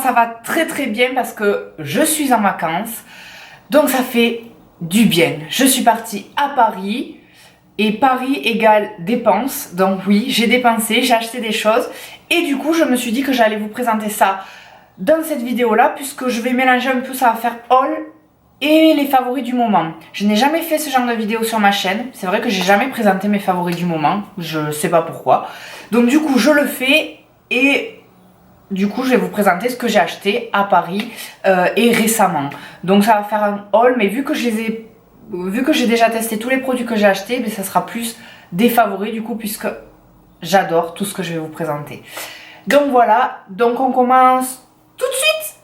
ça va très très bien parce que je suis en vacances. Donc ça fait du bien. Je suis partie à Paris. Et Paris égale dépenses. Donc oui, j'ai dépensé, j'ai acheté des choses. Et du coup, je me suis dit que j'allais vous présenter ça dans cette vidéo-là. Puisque je vais mélanger un peu, ça va faire haul et les favoris du moment. Je n'ai jamais fait ce genre de vidéo sur ma chaîne. C'est vrai que j'ai jamais présenté mes favoris du moment. Je sais pas pourquoi. Donc du coup, je le fais et du coup, je vais vous présenter ce que j'ai acheté à Paris et récemment. Donc ça va faire un haul, mais vu que j'ai déjà testé tous les produits que j'ai achetés, mais ça sera plus des favoris du coup, puisque j'adore tout ce que je vais vous présenter. Donc voilà, donc on commence tout de suite.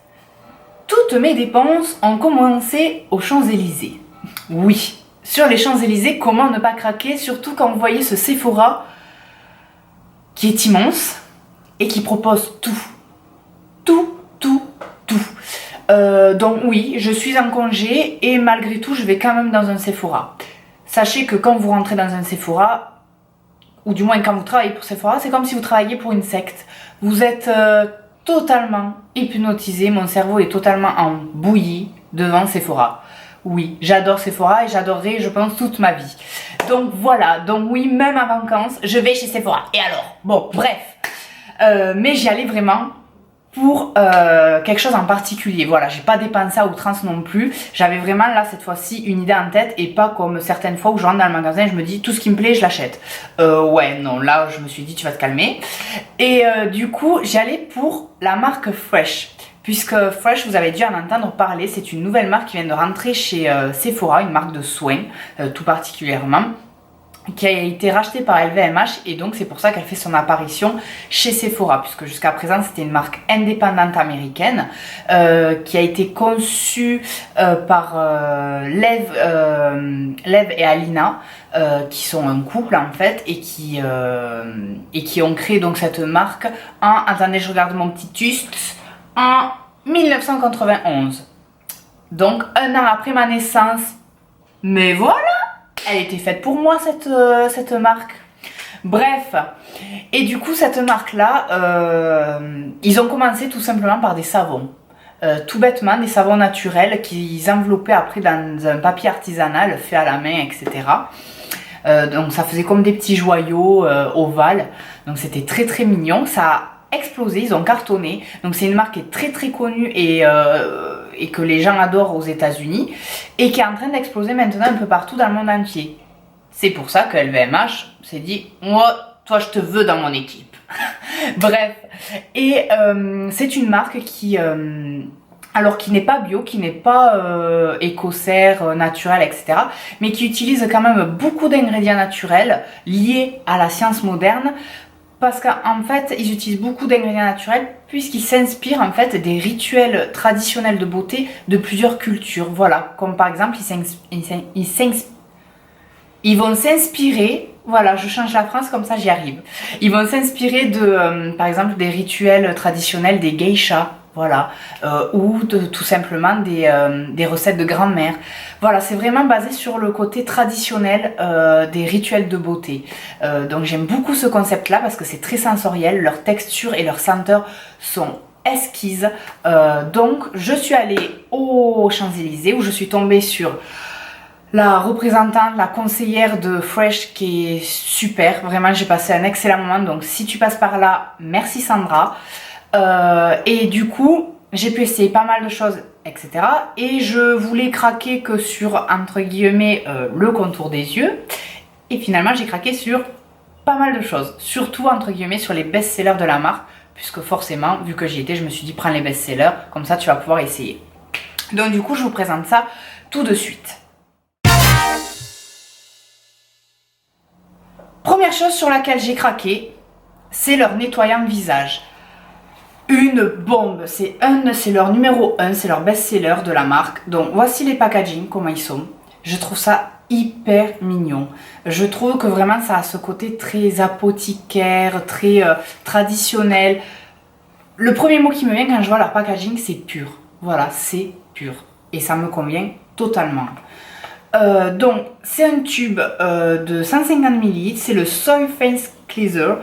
Toutes mes dépenses ont commencé aux Champs-Élysées. Oui, sur les Champs-Élysées, comment ne pas craquer, surtout quand vous voyez ce Sephora qui est immense et qui propose tout. Donc oui, je suis en congé et malgré tout, je vais quand même dans un Sephora. Sachez que quand vous rentrez dans un Sephora, ou du moins quand vous travaillez pour Sephora, c'est comme si vous travailliez pour une secte. Vous êtes totalement hypnotisé, mon cerveau est totalement en bouillie devant Sephora. Oui, j'adore Sephora et j'adorerai, je pense, toute ma vie. Donc voilà, donc oui, même en vacances, je vais chez Sephora. Et alors? Bon, bref. Mais j'y allais vraiment pour quelque chose en particulier. Voilà, j'ai pas dépensé à outrance non plus. J'avais vraiment là cette fois-ci une idée en tête et pas comme certaines fois où je rentre dans le magasin et je me dis tout ce qui me plaît je l'achète. Ouais, non, là je me suis dit tu vas te calmer. Et du coup j'y allais pour la marque Fresh. Puisque Fresh, vous avez dû en entendre parler, c'est une nouvelle marque qui vient de rentrer chez Sephora, une marque de soins tout particulièrement, qui a été rachetée par LVMH et donc c'est pour ça qu'elle fait son apparition chez Sephora, puisque jusqu'à présent c'était une marque indépendante américaine qui a été conçue par Lev et Alina qui sont un couple en fait et qui ont créé donc cette marque attendez je regarde mon petit tuste, en 1991, donc un an après ma naissance, mais voilà. Elle était faite pour moi cette marque. Bref, et du coup cette marque là, ils ont commencé tout simplement par des savons. Tout bêtement, des savons naturels qu'ils enveloppaient après dans un papier artisanal fait à la main, etc. Donc ça faisait comme des petits joyaux ovales. Donc c'était très très mignon. Ça a explosé, ils ont cartonné. Donc c'est une marque qui est très très connue et que les gens adorent aux États-Unis et qui est en train d'exploser maintenant un peu partout dans le monde entier. C'est pour ça que LVMH s'est dit moi, toi je te veux dans mon équipe. Bref, et c'est une marque qui alors qui n'est pas bio, qui n'est pas écocère, naturel, etc. mais qui utilise quand même beaucoup d'ingrédients naturels liés à la science moderne. Parce qu'en fait, ils utilisent beaucoup d'ingrédients naturels puisqu'ils s'inspirent en fait des rituels traditionnels de beauté de plusieurs cultures. Voilà, comme par exemple, ils vont s'inspirer, voilà, je change la phrase comme ça j'y arrive. Ils vont s'inspirer de, par exemple, des rituels traditionnels des geishas, voilà, ou tout simplement des recettes de grand-mère. Voilà, c'est vraiment basé sur le côté traditionnel des rituels de beauté. Donc j'aime beaucoup ce concept-là parce que c'est très sensoriel, leur texture et leur senteur sont exquises. Donc je suis allée aux Champs-Élysées où je suis tombée sur la représentante, la conseillère de Fresh qui est super. Vraiment, j'ai passé un excellent moment. Donc si tu passes par là, merci Sandra. Et du coup, j'ai pu essayer pas mal de choses, etc. Et je voulais craquer que sur, entre guillemets, le contour des yeux. Et finalement, j'ai craqué sur pas mal de choses. Surtout, entre guillemets, sur les best-sellers de la marque. Puisque forcément, vu que j'y étais, je me suis dit, prends les best-sellers. Comme ça, tu vas pouvoir essayer. Donc du coup, je vous présente ça tout de suite. Première chose sur laquelle j'ai craqué, c'est leur nettoyant visage. Une bombe, c'est leur numéro 1, c'est leur best-seller de la marque. Donc voici les packaging, comment ils sont. Je trouve ça hyper mignon. Je trouve que vraiment ça a ce côté très apothicaire, très traditionnel. Le premier mot qui me vient quand je vois leur packaging, c'est pur. Voilà, c'est pur. Et ça me convient totalement. Donc c'est un tube de 150 ml, c'est le Soy Face Cleanser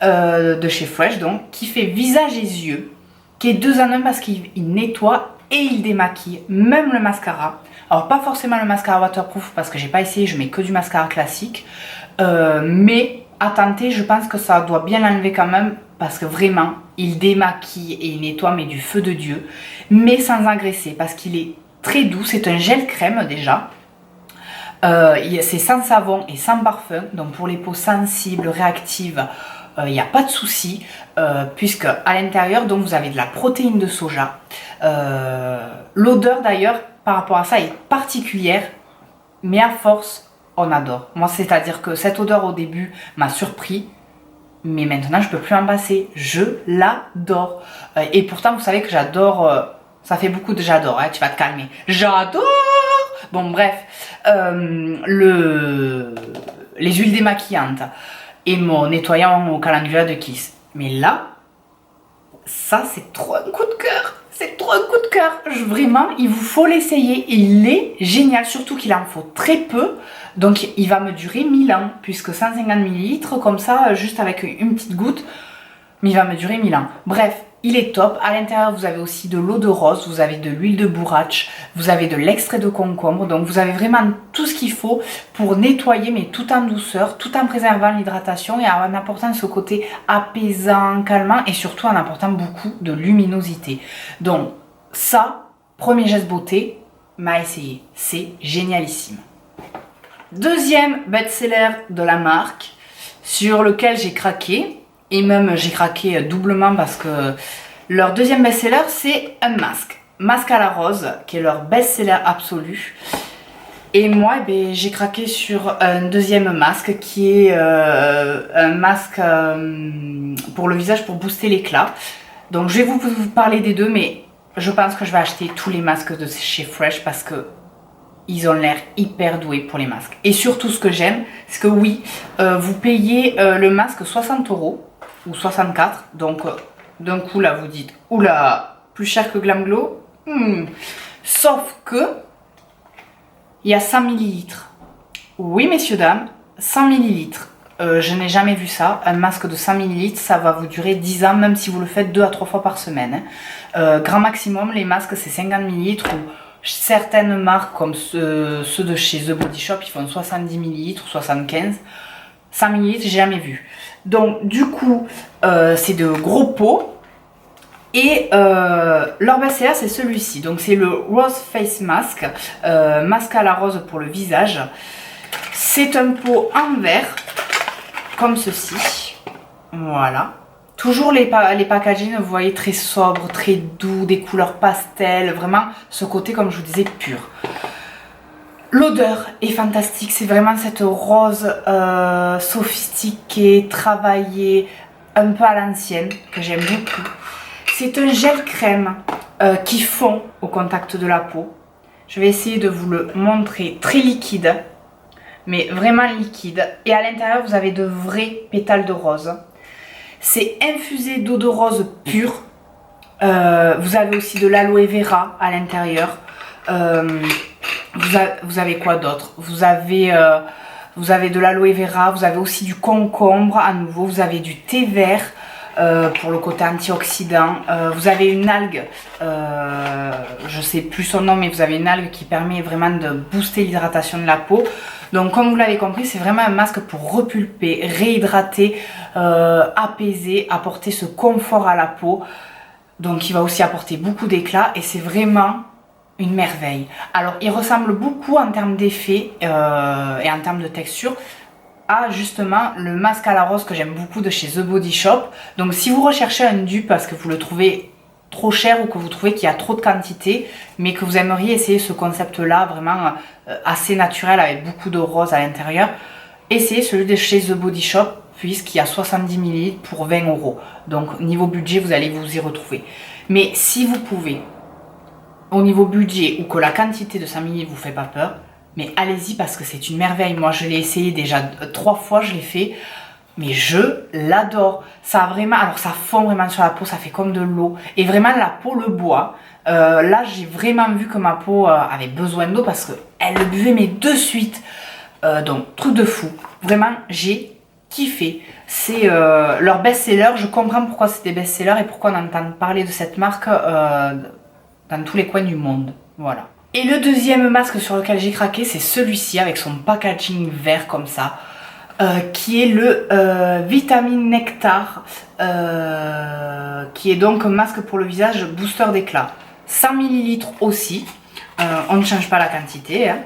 de chez Fresh, donc qui fait visage et yeux. qui est 2 en 1 parce qu'il nettoie et il démaquille, même le mascara. Alors pas forcément le mascara waterproof parce que j'ai pas essayé, je mets que du mascara classique. Mais à tenter, je pense que ça doit bien l'enlever quand même parce que vraiment, il démaquille et il nettoie mais du feu de Dieu. Mais sans agresser parce qu'il est très doux, c'est un gel crème déjà. C'est sans savon et sans parfum, donc pour les peaux sensibles, réactives, il n'y a pas de souci, puisque à l'intérieur donc vous avez de la protéine de soja. L'odeur d'ailleurs par rapport à ça est particulière, mais à force on adore. Moi c'est à dire que cette odeur au début m'a surpris, mais maintenant je peux plus en passer, je l'adore. Et pourtant vous savez que j'adore, ça fait beaucoup de j'adore, hein, tu vas te calmer, j'adore. Bon bref, les huiles démaquillantes et mon nettoyant au calendula de Kiss. Mais là, ça c'est trop un coup de cœur. C'est trop un coup de cœur. Vraiment, il vous faut l'essayer. Il est génial, surtout qu'il en faut très peu. Donc il va me durer 1000 ans, puisque 150 ml, comme ça, juste avec une petite goutte, mais il va me durer 1000 ans. Bref. Il est top. À l'intérieur, vous avez aussi de l'eau de rose, vous avez de l'huile de bourrache, vous avez de l'extrait de concombre. Donc, vous avez vraiment tout ce qu'il faut pour nettoyer, mais tout en douceur, tout en préservant l'hydratation et en apportant ce côté apaisant, calmant et surtout en apportant beaucoup de luminosité. Donc, ça, premier geste beauté, m'a essayé. C'est génialissime. Deuxième best-seller de la marque sur lequel j'ai craqué. Et même j'ai craqué doublement parce que leur deuxième best-seller c'est un masque. Masque à la rose qui est leur best-seller absolu. Et moi j'ai craqué sur un deuxième masque qui est un masque pour le visage pour booster l'éclat. Donc je vais vous parler des deux, mais je pense que je vais acheter tous les masques de chez Fresh parce que ils ont l'air hyper doués pour les masques. Et surtout ce que j'aime, c'est que oui, vous payez le masque 60 € ou 64, donc d'un coup là vous dites oula, plus cher que Glam Glow. Sauf que il y a 100 ml. Oui messieurs dames, 100 ml. Je n'ai jamais vu ça. Un masque de 100 ml, ça va vous durer 10 ans, même si vous le faites 2 à 3 fois par semaine. Grand maximum, les masques c'est 50 ml ou certaines marques comme ceux de chez The Body Shop, ils font 70 ml, 75. 100 ml, j'ai jamais vu. Donc du coup, c'est de gros pots. Et leur best-seller, c'est celui-ci. Donc c'est le Rose Face Mask. Masque à la rose pour le visage. C'est un pot en verre, comme ceci. Voilà. Toujours les packaging, vous voyez, très sobre, très doux, des couleurs pastel. Vraiment, ce côté, comme je vous disais, pur. L'odeur est fantastique, c'est vraiment cette rose sophistiquée, travaillée, un peu à l'ancienne, que j'aime beaucoup. C'est un gel crème qui fond au contact de la peau. Je vais essayer de vous le montrer, très liquide, mais vraiment liquide. Et à l'intérieur, vous avez de vrais pétales de rose. C'est infusé d'eau de rose pure. Vous avez aussi de l'aloe vera à l'intérieur. Vous avez quoi d'autre? Vous avez de l'aloe vera, vous avez aussi du concombre à nouveau, vous avez du thé vert pour le côté antioxydant. Vous avez une algue, je sais plus son nom, mais vous avez une algue qui permet vraiment de booster l'hydratation de la peau. Donc comme vous l'avez compris, c'est vraiment un masque pour repulper, réhydrater, apaiser, apporter ce confort à la peau. Donc il va aussi apporter beaucoup d'éclat et c'est vraiment une merveille. Alors il ressemble beaucoup en termes d'effet et en termes de texture à justement le masque à la rose que j'aime beaucoup de chez The Body Shop. Donc si vous recherchez un dupe parce que vous le trouvez trop cher ou que vous trouvez qu'il y a trop de quantité mais que vous aimeriez essayer ce concept là vraiment assez naturel avec beaucoup de rose à l'intérieur, essayez celui de chez The Body Shop puisqu'il y a 70 ml pour 20 €. Donc niveau budget vous allez vous y retrouver. Mais si vous pouvez, au niveau budget ou que la quantité de 100 ml vous fait pas peur, mais allez-y parce que c'est une merveille. Moi je l'ai essayé déjà 3 fois, je l'ai fait, mais je l'adore. Ça a vraiment, alors ça fond vraiment sur la peau, ça fait comme de l'eau et vraiment la peau le boit. Là j'ai vraiment vu que ma peau avait besoin d'eau parce qu'elle le buvait mais de suite. Donc truc de fou, vraiment j'ai kiffé. C'est leur best-seller. Je comprends pourquoi c'est des best-sellers et pourquoi on entend parler de cette marque dans tous les coins du monde. Voilà. Et le deuxième masque sur lequel j'ai craqué, c'est celui-ci avec son packaging vert comme ça. Qui est le Vitamine Nectar, qui est donc un masque pour le visage booster d'éclat. 100 ml aussi, on ne change pas la quantité. Hein.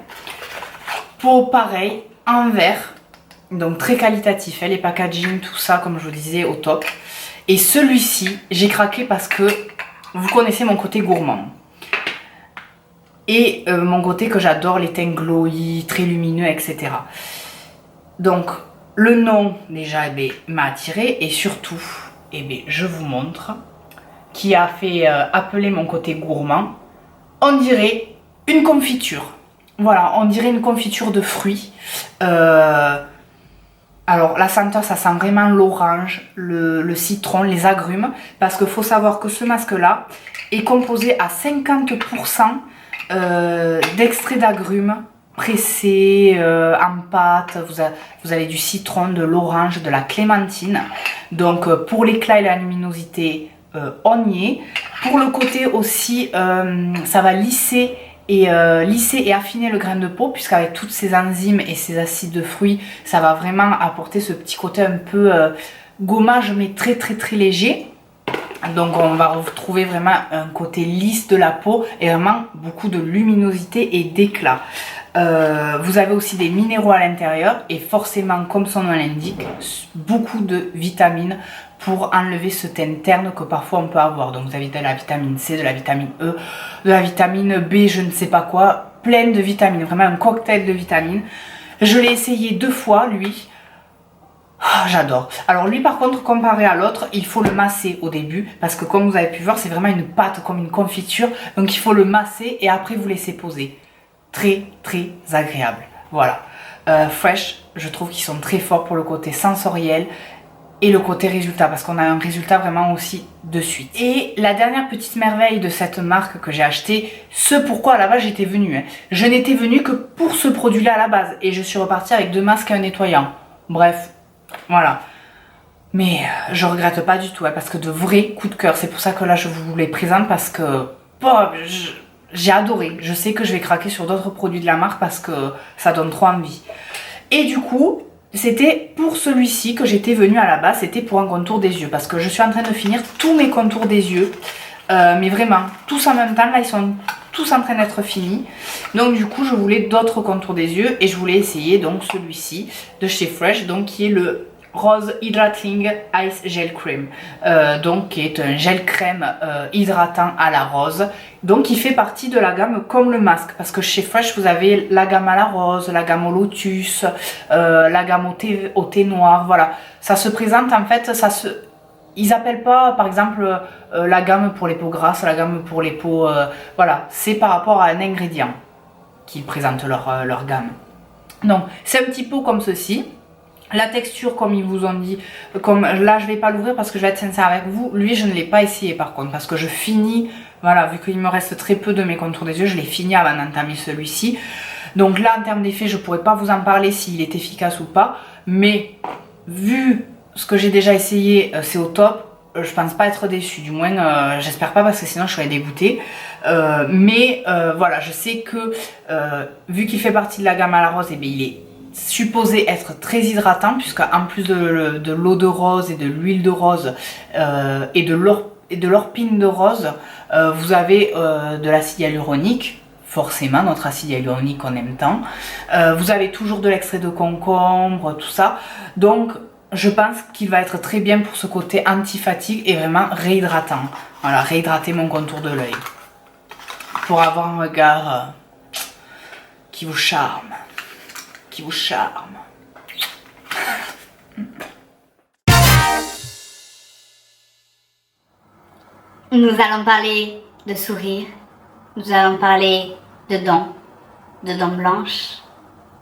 Peau pareil, en verre, donc très qualitatif, hein, les packaging, tout ça, comme je vous disais, au top. Et celui-ci, j'ai craqué parce que vous connaissez mon côté gourmand. Et mon côté que j'adore, les teints glowy, très lumineux, etc. Donc, le nom, déjà, m'a attiré et surtout, je vous montre, qui a fait appeler mon côté gourmand. On dirait une confiture. Voilà, on dirait une confiture de fruits. Alors, la senteur, ça sent vraiment l'orange, le citron, les agrumes. Parce qu'il faut savoir que ce masque-là est composé à 50% d'extrait d'agrumes pressé en pâte. Vous avez du citron, de l'orange, de la clémentine. Donc pour l'éclat et la luminosité, on y est. Pour le côté aussi, ça va lisser et affiner le grain de peau, puisqu'avec toutes ces enzymes et ces acides de fruits, ça va vraiment apporter ce petit côté un peu gommage, mais très très très léger. Donc on va retrouver vraiment un côté lisse de la peau et vraiment beaucoup de luminosité et d'éclat. Vous avez aussi des minéraux à l'intérieur et forcément, comme son nom l'indique, beaucoup de vitamines pour enlever ce teint terne que parfois on peut avoir. Donc vous avez de la vitamine C, de la vitamine E, de la vitamine B, je ne sais pas quoi, plein de vitamines, vraiment un cocktail de vitamines. Je l'ai essayé 2 fois lui. Oh, j'adore. Alors lui par contre, comparé à l'autre, il faut le masser au début parce que comme vous avez pu voir, c'est vraiment une pâte comme une confiture. Donc il faut le masser et après vous laisser poser. Très très agréable. Voilà. Fresh, je trouve qu'ils sont très forts pour le côté sensoriel et le côté résultat parce qu'on a un résultat vraiment aussi de suite. Et la dernière petite merveille de cette marque que j'ai acheté, ce pourquoi à la base j'étais venue. Hein. Je n'étais venue que pour ce produit-là à la base et je suis repartie avec 2 masques et un nettoyant. Bref. Voilà, mais je regrette pas du tout hein, parce que de vrais coups de cœur, c'est pour ça que là je vous les présente parce que j'ai adoré. Je sais que je vais craquer sur d'autres produits de la marque parce que ça donne trop envie. Et du coup, c'était pour celui-ci que j'étais venue à la base, c'était pour un contour des yeux parce que je suis en train de finir tous mes contours des yeux, mais vraiment tous en même temps. Là ils sont tous en train d'être finis, donc du coup je voulais d'autres contours des yeux et je voulais essayer donc celui-ci de chez Fresh, donc qui est le Rose Hydrating Ice Gel Cream, donc qui est un gel crème hydratant à la rose, donc qui fait partie de la gamme comme le masque, parce que chez Fresh vous avez la gamme à la rose, la gamme au lotus, la gamme au thé noir. Voilà, ça se présente en fait, ils appellent pas par exemple la gamme pour les peaux grasses, la gamme pour les peaux... voilà, c'est par rapport à un ingrédient qu'ils présentent leur gamme. Donc c'est un petit pot comme ceci. La texture comme ils vous ont dit, comme là je vais pas l'ouvrir parce que je vais être sincère avec vous, lui je ne l'ai pas essayé par contre parce que je finis, voilà, vu qu'il me reste très peu de mes contours des yeux, je l'ai fini avant d'entamer celui-ci. Donc là en termes d'effet je pourrais pas vous en parler s'il est efficace ou pas, mais vu ce que j'ai déjà essayé, c'est au top. Je pense pas être déçue, du moins j'espère pas parce que sinon je serais dégoûtée. Mais voilà, je sais que vu qu'il fait partie de la gamme à la rose, et bien il est supposé être très hydratant puisque en plus de l'eau de rose et de l'huile de rose et de l'orpine de rose, vous avez de l'acide hyaluronique. Forcément, notre acide hyaluronique on aime tant. Vous avez toujours de l'extrait de concombre, tout ça. Donc je pense qu'il va être très bien pour ce côté anti-fatigue et vraiment réhydratant. Voilà, réhydrater mon contour de l'œil. Pour avoir un regard qui vous charme. Qui vous charme. Nous allons parler de sourire. Nous allons parler de dents blanches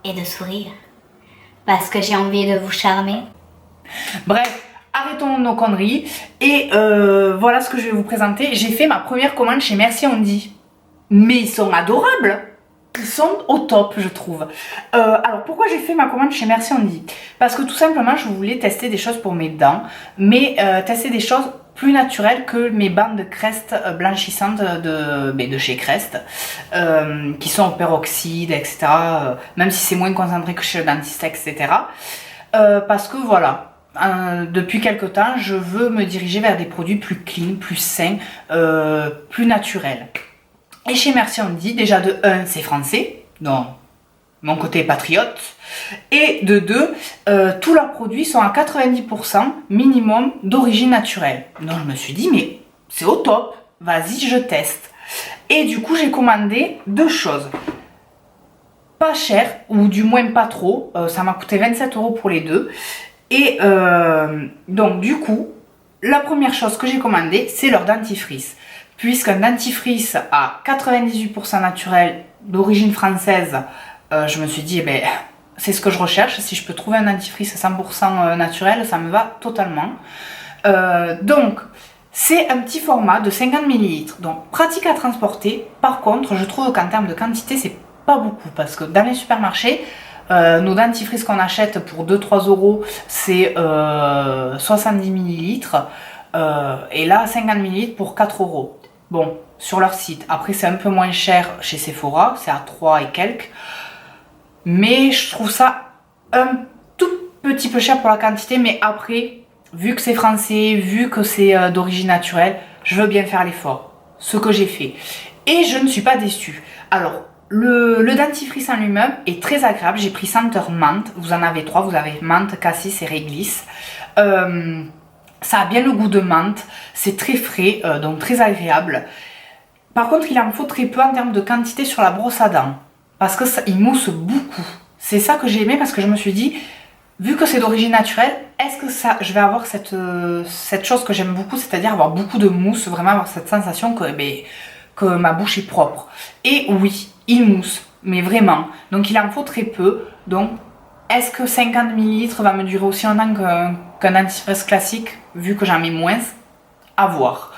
et de sourire. Parce que j'ai envie de vous charmer. Bref, arrêtons nos conneries et voilà ce que je vais vous présenter. J'ai fait ma première commande chez Merci Andy. Mais ils sont adorables. Ils sont au top, je trouve. Alors, pourquoi j'ai fait ma commande chez Merci Only? Parce que tout simplement, je voulais tester des choses pour mes dents, mais tester des choses plus naturelles que mes bandes de Crest blanchissantes de chez Crest, qui sont au peroxyde, etc. Même si c'est moins concentré que chez le dentiste, etc. Parce que voilà, depuis quelque temps, je veux me diriger vers des produits plus clean, plus sains, plus naturels. Et chez Merci Only, déjà de 1, c'est français, donc mon côté patriote. Et de 2, tous leurs produits sont à 90% minimum d'origine naturelle. Donc je me suis dit, mais c'est au top, vas-y, je teste. Et du coup, j'ai commandé 2 choses. Pas cher, ou du moins pas trop, ça m'a coûté 27 € pour les 2. Et donc du coup, la première chose que j'ai commandée, c'est leur dentifrice. Puisqu'un dentifrice à 98% naturel, d'origine française, je me suis dit, eh ben, c'est ce que je recherche. Si je peux trouver un dentifrice 100% naturel, ça me va totalement. Donc, c'est un petit format de 50 ml, donc pratique à transporter. Par contre, je trouve qu'en termes de quantité, c'est pas beaucoup. Parce que dans les supermarchés, nos dentifrices qu'on achète pour 2-3 €, c'est 70 ml. Et là, 50 ml pour 4 €. Bon, sur leur site. Après, c'est un peu moins cher chez Sephora, c'est à 3 et quelques. Mais je trouve ça un tout petit peu cher pour la quantité. Mais après, vu que c'est français, vu que c'est d'origine naturelle, je veux bien faire l'effort. Ce que j'ai fait. Et je ne suis pas déçue. Alors, le dentifrice en lui-même est très agréable. J'ai pris senteur menthe. Vous en avez 3. Vous avez menthe, cassis et réglisse. Ça a bien le goût de menthe, c'est très frais, donc très agréable. Par contre, il en faut très peu en termes de quantité sur la brosse à dents, parce que ça, il mousse beaucoup. C'est ça que j'ai aimé, parce que je me suis dit, vu que c'est d'origine naturelle, est-ce que ça, je vais avoir cette chose que j'aime beaucoup, c'est-à-dire avoir beaucoup de mousse, vraiment avoir cette sensation que ma bouche est propre. Et oui, il mousse, mais vraiment. Donc il en faut très peu, donc est-ce que 50 ml va me durer aussi longtemps qu'un dentifrice classique, vu que j'en mets moins? À voir.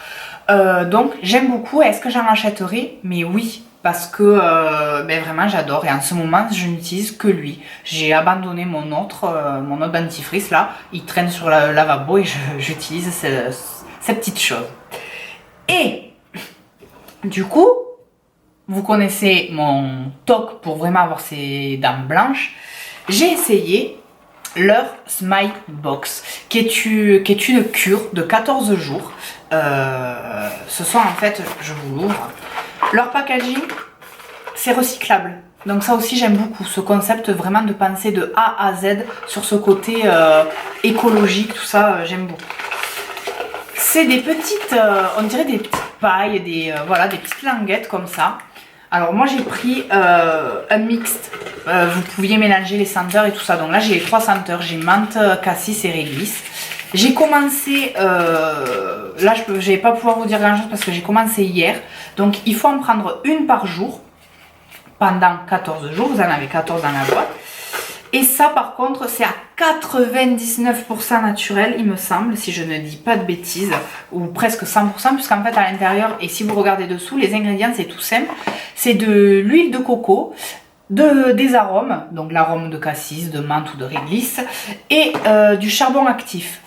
Donc j'aime beaucoup. Est-ce que j'en achèterai? Mais oui, parce que vraiment j'adore. Et en ce moment, je n'utilise que lui. J'ai abandonné mon autre dentifrice là. Il traîne sur le lavabo et j'utilise ces petites choses. Et du coup, vous connaissez mon toc pour vraiment avoir ces dents blanches. J'ai essayé leur Smile Box, qui est une cure de 14 jours. Ce sont en fait, je vous l'ouvre, leur packaging, c'est recyclable. Donc ça aussi j'aime beaucoup, ce concept vraiment de penser de A à Z sur ce côté écologique, tout ça, j'aime beaucoup. C'est des petites, on dirait des petites pailles, des petites languettes comme ça. Alors moi j'ai pris un mixte, vous pouviez mélanger les senteurs et tout ça. Donc là j'ai les 3 senteurs, j'ai menthe, cassis et réglisse. J'ai commencé, là je vais pas pouvoir vous dire grand chose parce que j'ai commencé hier. Donc il faut en prendre une par jour pendant 14 jours, vous en avez 14 dans la boîte. Et ça par contre c'est à 99% naturel il me semble, si je ne dis pas de bêtises, ou presque 100% puisqu'en fait à l'intérieur, et si vous regardez dessous, les ingrédients c'est tout simple, c'est de l'huile de coco, des arômes, donc l'arôme de cassis, de menthe ou de réglisse, et du charbon actif.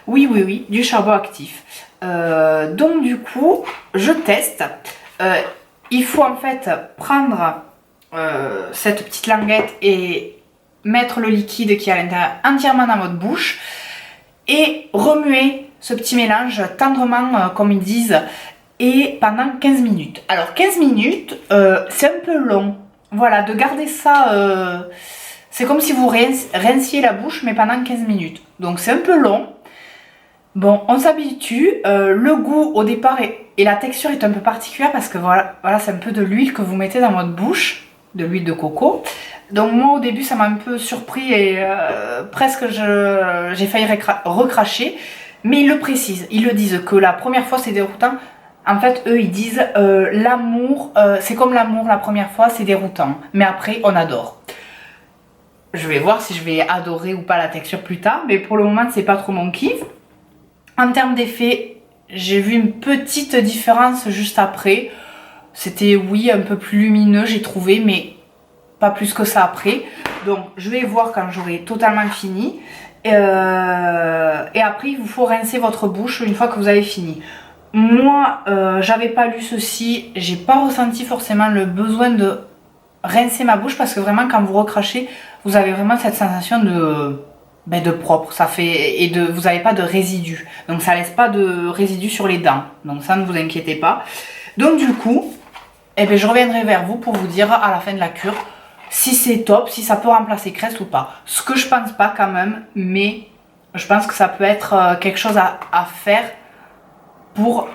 Oui, du charbon actif. Donc du coup, je teste. Il faut en fait prendre cette petite languette et mettre le liquide qui est à l'intérieur entièrement dans votre bouche et remuer ce petit mélange tendrement comme ils disent et pendant 15 minutes. Alors 15 minutes c'est un peu long, voilà, de garder ça, c'est comme si vous rinciez la bouche mais pendant 15 minutes, donc c'est un peu long. Bon, on s'habitue, le goût au départ et la texture est un peu particulière parce que voilà c'est un peu de l'huile que vous mettez dans votre bouche, de l'huile de coco. Donc moi au début ça m'a un peu surpris et presque j'ai failli recracher. Mais ils le précisent, ils le disent que la première fois c'est déroutant. En fait eux ils disent l'amour, c'est comme l'amour la première fois c'est déroutant. Mais après on adore. Je vais voir si je vais adorer ou pas la texture plus tard. Mais pour le moment c'est pas trop mon kiff. En termes d'effet, j'ai vu une petite différence juste après. C'était oui un peu plus lumineux j'ai trouvé, mais pas plus que ça après. Donc je vais voir quand j'aurai totalement fini. Et après il vous faut rincer votre bouche une fois que vous avez fini. Moi j'avais pas lu ceci, j'ai pas ressenti forcément le besoin de rincer ma bouche parce que vraiment quand vous recrachez, vous avez vraiment cette sensation de propre, ça fait, et vous n'avez pas de résidus, donc ça laisse pas de résidus sur les dents, donc ça ne vous inquiétez pas. Donc du coup, je reviendrai vers vous pour vous dire à la fin de la cure si c'est top, si ça peut remplacer Crest ou pas. Ce que je pense pas quand même, mais je pense que ça peut être quelque chose à faire pour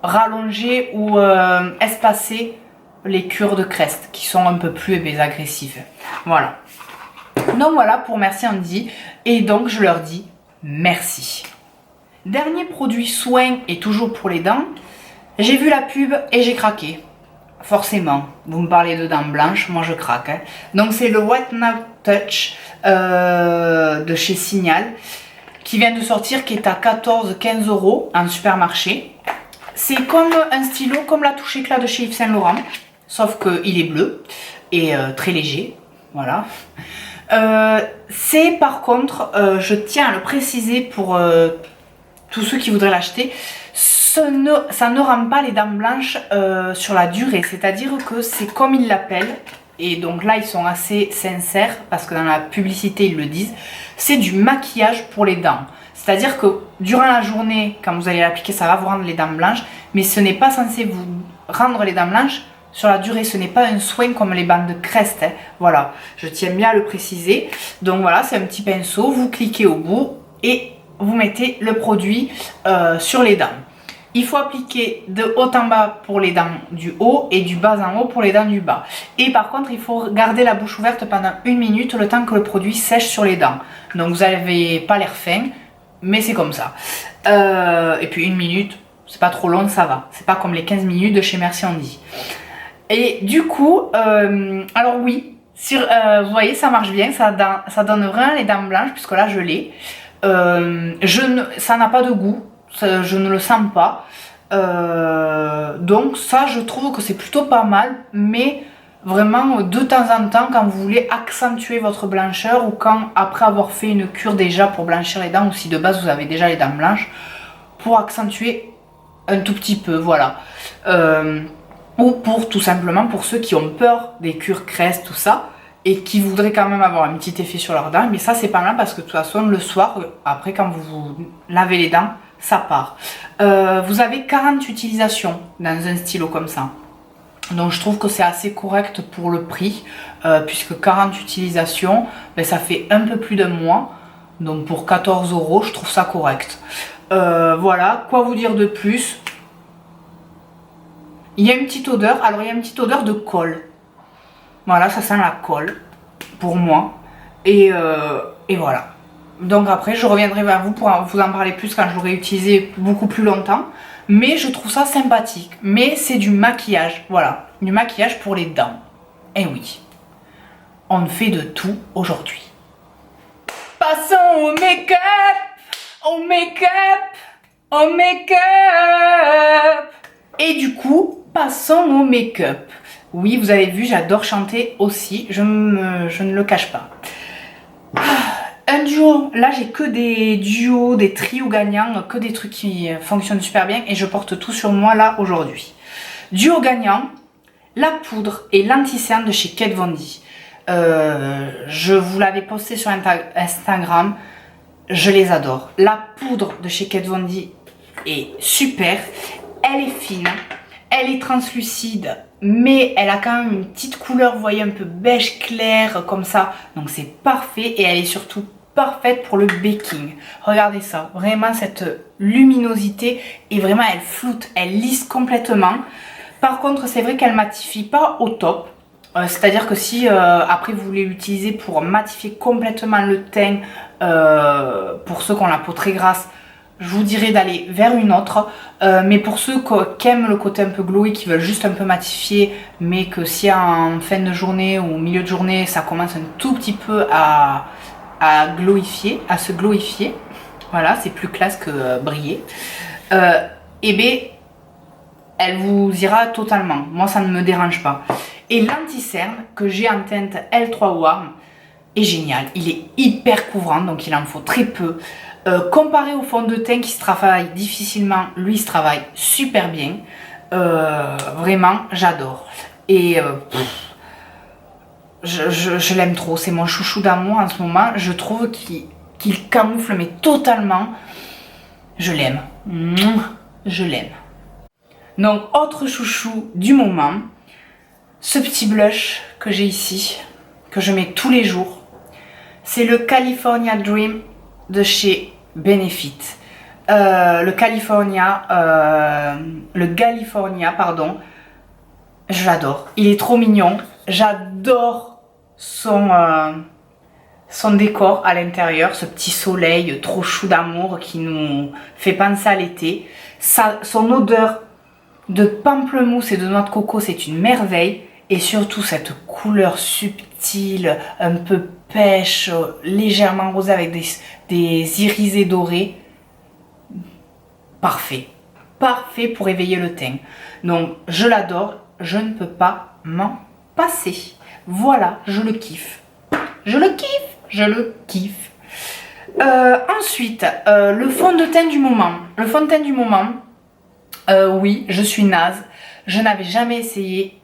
rallonger ou espacer les cures de Crest qui sont un peu plus agressives. Voilà. Donc voilà pour Merci Andy, et donc je leur dis merci. Dernier produit soin et toujours pour les dents, j'ai vu la pub et j'ai craqué. Forcément, vous me parlez de dents blanches, moi je craque. Hein. Donc c'est le White Now Touch de chez Signal qui vient de sortir, qui est à 14-15 € en supermarché. C'est comme un stylo, comme la touche éclat de chez Yves Saint Laurent, sauf qu'il est bleu et très léger. Voilà. C'est par contre, je tiens à le préciser pour tous ceux qui voudraient l'acheter, ça ne rend pas les dents blanches sur la durée. C'est-à-dire que c'est comme ils l'appellent, et donc là ils sont assez sincères parce que dans la publicité ils le disent, c'est du maquillage pour les dents. C'est-à-dire que durant la journée, quand vous allez l'appliquer, ça va vous rendre les dents blanches, mais ce n'est pas censé vous rendre les dents blanches sur la durée. Ce n'est pas un soin comme les bandes de Crest. Hein. Voilà, je tiens bien à le préciser. Donc voilà, c'est un petit pinceau, vous cliquez au bout et vous mettez le produit sur les dents. Il faut appliquer de haut en bas pour les dents du haut et du bas en haut pour les dents du bas. Et par contre, il faut garder la bouche ouverte pendant 1 minute le temps que le produit sèche sur les dents. Donc vous n'avez pas l'air fin, mais c'est comme ça. Et puis 1 minute, c'est pas trop long, ça va. C'est pas comme les 15 minutes de chez Merci Andy. Et du coup, alors oui, vous voyez, ça marche bien, ça donne vraiment les dents blanches, puisque là je l'ai. Ça n'a pas de goût. Je ne le sens pas, donc ça je trouve que c'est plutôt pas mal, mais vraiment de temps en temps quand vous voulez accentuer votre blancheur, ou quand après avoir fait une cure déjà pour blanchir les dents, ou si de base vous avez déjà les dents blanches, pour accentuer un tout petit peu, voilà. Ou pour tout simplement pour ceux qui ont peur des cures Crest, tout ça, et qui voudraient quand même avoir un petit effet sur leurs dents. Mais ça c'est pas mal parce que de toute façon le soir, après quand vous vous lavez les dents, ça part. Vous avez 40 utilisations dans un stylo comme ça. Donc je trouve que c'est assez correct pour le prix, puisque 40 utilisations, ça fait un peu plus d'un mois. Donc pour 14 €, je trouve ça correct. Voilà, quoi vous dire de plus? Il y a une petite odeur, alors il y a une petite odeur de colle. Voilà, ça sent la colle, pour moi. Et voilà. Donc après je reviendrai vers vous pour vous en parler plus quand je l'aurai utilisé beaucoup plus longtemps. Mais je trouve ça sympathique. Mais c'est du maquillage, voilà. Du maquillage pour les dents. Et oui, on fait de tout aujourd'hui. Passons au make-up. Au make-up. Au make-up. Et du coup, passons au make-up. Oui, vous avez vu, j'adore chanter aussi. Je ne le cache pas. Un duo, là j'ai que des duos, des trios gagnants, que des trucs qui fonctionnent super bien et je porte tout sur moi là aujourd'hui. Duo gagnant, la poudre et l'anti-cerne de chez Kat Von D. Je vous l'avais posté sur Instagram, je les adore. La poudre de chez Kat Von D est super, elle est fine, elle est translucide, mais elle a quand même une petite couleur, vous voyez, un peu beige clair comme ça, donc c'est parfait et elle est surtout parfaite pour le baking. Regardez ça, vraiment cette luminosité et vraiment elle floute, elle lisse complètement. Par contre c'est vrai qu'elle matifie pas au top, c'est à dire que si après vous voulez l'utiliser pour matifier complètement le teint, pour ceux qui ont la peau très grasse, je vous dirais d'aller vers une autre, mais pour ceux qui aiment le côté un peu glowy, qui veulent juste un peu matifier, mais que si en fin de journée ou au milieu de journée ça commence un tout petit peu à se glowifier, voilà, c'est plus classe que briller, et bien elle vous ira totalement. Moi ça ne me dérange pas. Et l'anti-cerne que j'ai en teinte L3 Warm est génial. Il est hyper couvrant, donc il en faut très peu. Comparé au fond de teint qui se travaille difficilement, lui se travaille super bien. Vraiment, j'adore. Et je l'aime trop. C'est mon chouchou d'amour en ce moment. Je trouve qu'il camoufle mais totalement. Je l'aime. Je l'aime. Donc, autre chouchou du moment, ce petit blush que j'ai ici, que je mets tous les jours, c'est le California Dream de chez Benefit. Le California, pardon, je l'adore. Il est trop mignon. J'adore son décor à l'intérieur, ce petit soleil trop chou d'amour qui nous fait penser à l'été. Son odeur de pamplemousse et de noix de coco, c'est une merveille. Et surtout cette couleur subtile, un peu pêche, légèrement rosée avec des irisés dorés. Parfait. Parfait pour éveiller le teint. Donc je l'adore, je ne peux pas m'en passer. Voilà, je le kiffe. Je le kiffe, je le kiffe. Ensuite, le fond de teint du moment. Le fond de teint du moment, oui, je suis naze. Je n'avais jamais essayé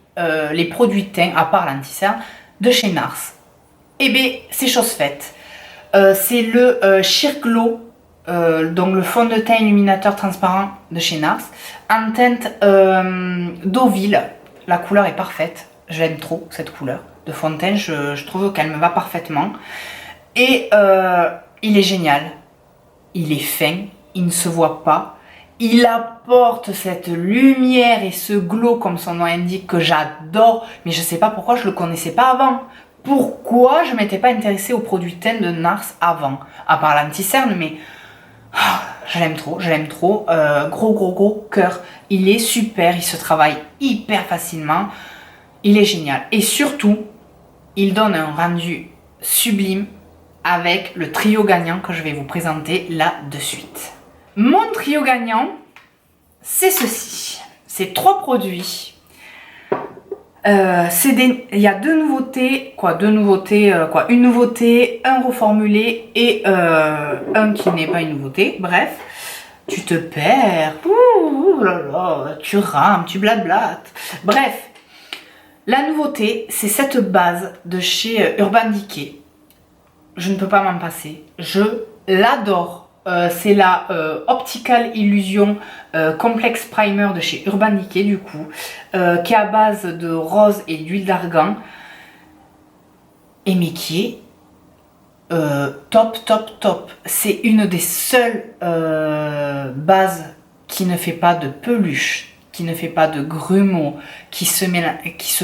les produits de teint, à part l'anti-cerne, de chez Nars. Eh bien, c'est chose faite. C'est le Sheer Glow, donc le fond de teint illuminateur transparent de chez Nars, en teinte Deauville. La couleur est parfaite. J'aime trop cette couleur de fond de teint. Je trouve qu'elle me va parfaitement. Et il est génial. Il est fin. Il ne se voit pas. Il apporte cette lumière et ce glow, comme son nom indique, que j'adore. Mais je ne sais pas pourquoi je ne le connaissais pas avant. Pourquoi je ne m'étais pas intéressée aux produits de teint de Nars avant? À part l'anti-cerne, mais je l'aime trop, je l'aime trop. Gros cœur. Il est super, il se travaille hyper facilement. Il est génial. Et surtout, il donne un rendu sublime avec le trio gagnant que je vais vous présenter là de suite. Mon trio gagnant, c'est ceci. C'est 3 produits. Il y a 2 nouveautés. Une nouveauté, un reformulé et un qui n'est pas une nouveauté. Bref, tu te perds. Ouh là là, tu rames, tu blablates. Bref, la nouveauté, c'est cette base de chez Urban Decay. Je ne peux pas m'en passer. Je l'adore. C'est la Optical Illusion Complex Primer de chez Urban Decay du coup, qui est à base de rose et d'huile d'argan, et mais qui est top. C'est une des seules bases qui ne fait pas de peluche, qui ne fait pas de grumeaux, qui se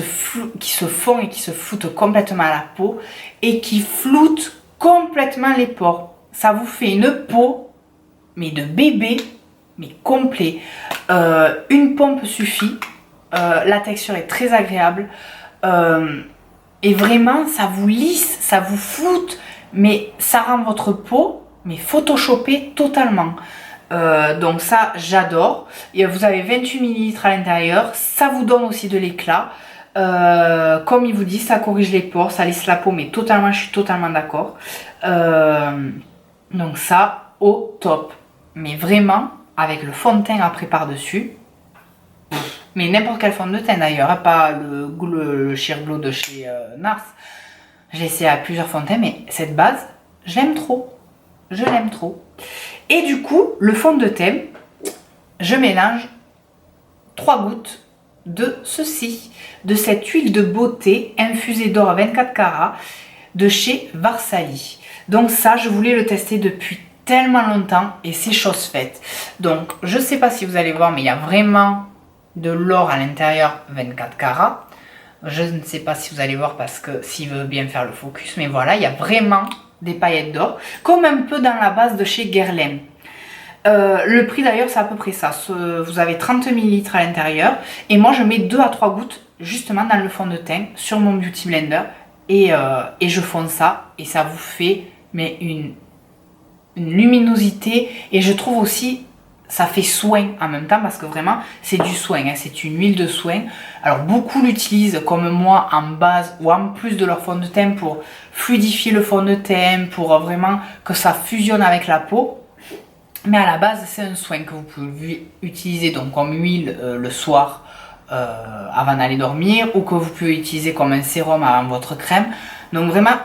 fond et qui se floute complètement à la peau et qui floute complètement les pores. Ça vous fait une peau, mais de bébé, mais complet. Une pompe suffit. La texture est très agréable. Et vraiment, ça vous lisse, ça vous floute, mais ça rend votre peau, mais photoshopée totalement. Donc ça, j'adore. Et vous avez 28 ml à l'intérieur. Ça vous donne aussi de l'éclat. Comme il vous dit, ça corrige les pores, ça lisse la peau, mais totalement, je suis totalement d'accord. Donc ça, au top. Mais vraiment, avec le fond de teint après par-dessus. Mais n'importe quel fond de teint d'ailleurs, pas le Sheer Glow de chez Nars. J'ai essayé à plusieurs fonds de teint, mais cette base, je l'aime trop. Je l'aime trop. Et du coup, le fond de teint, je mélange 3 gouttes de ceci. De cette huile de beauté infusée d'or à 24 carats de chez Varsali. Donc ça, je voulais le tester depuis tellement longtemps et c'est chose faite. Donc, je ne sais pas si vous allez voir, mais il y a vraiment de l'or à l'intérieur 24 carats. Je ne sais pas si vous allez voir parce que s'il veut bien faire le focus, mais voilà, il y a vraiment des paillettes d'or, comme un peu dans la base de chez Guerlain. Le prix d'ailleurs, c'est à peu près ça. Vous avez 30 ml à l'intérieur et moi je mets 2 à 3 gouttes justement dans le fond de teint sur mon Beauty Blender et je fonde ça et ça vous fait mais une luminosité et je trouve aussi ça fait soin en même temps parce que vraiment c'est du soin, hein, c'est une huile de soin. Alors beaucoup l'utilisent comme moi en base ou en plus de leur fond de teint pour fluidifier le fond de teint, pour vraiment que ça fusionne avec la peau. Mais à la base c'est un soin que vous pouvez utiliser donc comme huile le soir avant d'aller dormir, ou que vous pouvez utiliser comme un sérum avant votre crème. Donc vraiment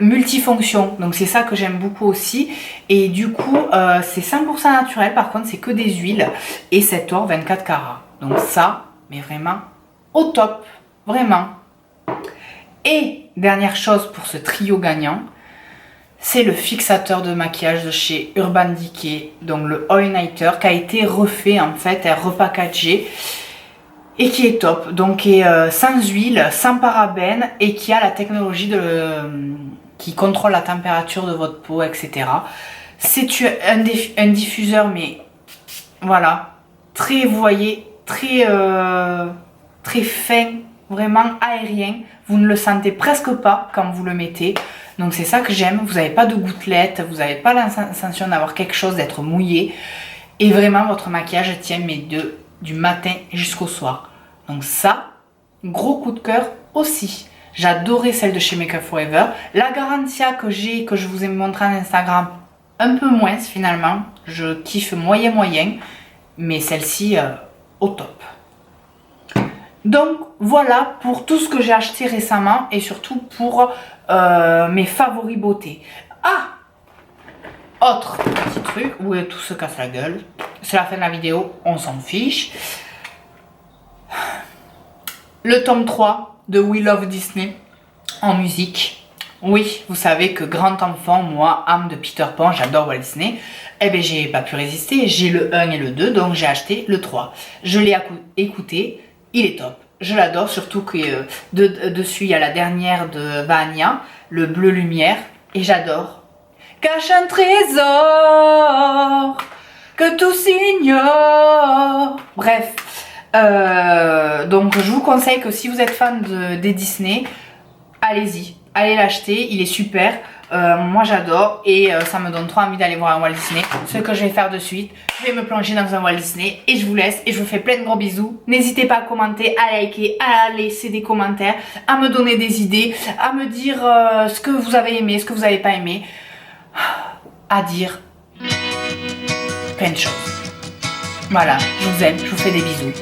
multifonction, donc c'est ça que j'aime beaucoup aussi. Et du coup c'est 100% naturel, par contre c'est que des huiles et 7 or 24 carats, donc ça mais vraiment au top, vraiment. Et dernière chose pour ce trio gagnant, c'est le fixateur de maquillage de chez Urban Decay, donc le Oil Nighter qui a été refait en fait, repackagé et qui est top, donc qui est sans huile, sans parabènes et qui a la technologie qui contrôle la température de votre peau, etc. C'est un diffuseur, mais voilà, très, vous voyez, très fin, vraiment aérien. Vous ne le sentez presque pas quand vous le mettez. Donc c'est ça que j'aime, vous n'avez pas de gouttelettes, vous n'avez pas la sensation d'avoir quelque chose, d'être mouillé. Et vraiment votre maquillage tient du matin jusqu'au soir. Donc ça, gros coup de cœur aussi. J'adorais celle de chez Makeup Forever. La Garantia que j'ai, que je vous ai montré en Instagram, un peu moins finalement. Je kiffe moyen. Mais celle-ci, au top. Donc voilà pour tout ce que j'ai acheté récemment et surtout pour mes favoris beauté. Ah! Autre petit truc où tout se casse la gueule. C'est la fin de la vidéo, on s'en fiche. Le tome 3 de We Love Disney en musique. Oui, vous savez que grand enfant, moi, âme de Peter Pan, j'adore Walt Disney. Eh bien, j'ai pas pu résister, j'ai le 1 et le 2, donc j'ai acheté le 3. Je l'ai écouté, il est top. Je l'adore, surtout que dessus, il y a la dernière de Vania, le bleu lumière, et j'adore. Cache un trésor que tous ignorent. Bref, donc je vous conseille que si vous êtes fan des Disney, allez-y, allez l'acheter, il est super. Moi j'adore et ça me donne trop envie d'aller voir un Walt Disney. Ce que je vais faire de suite, je vais me plonger dans un Walt Disney et je vous laisse et je vous fais plein de gros bisous. N'hésitez pas à commenter, à liker, à laisser des commentaires, à me donner des idées, à me dire ce que vous avez aimé, ce que vous n'avez pas aimé, à dire plein de choses. Voilà, je vous aime, je vous fais des bisous.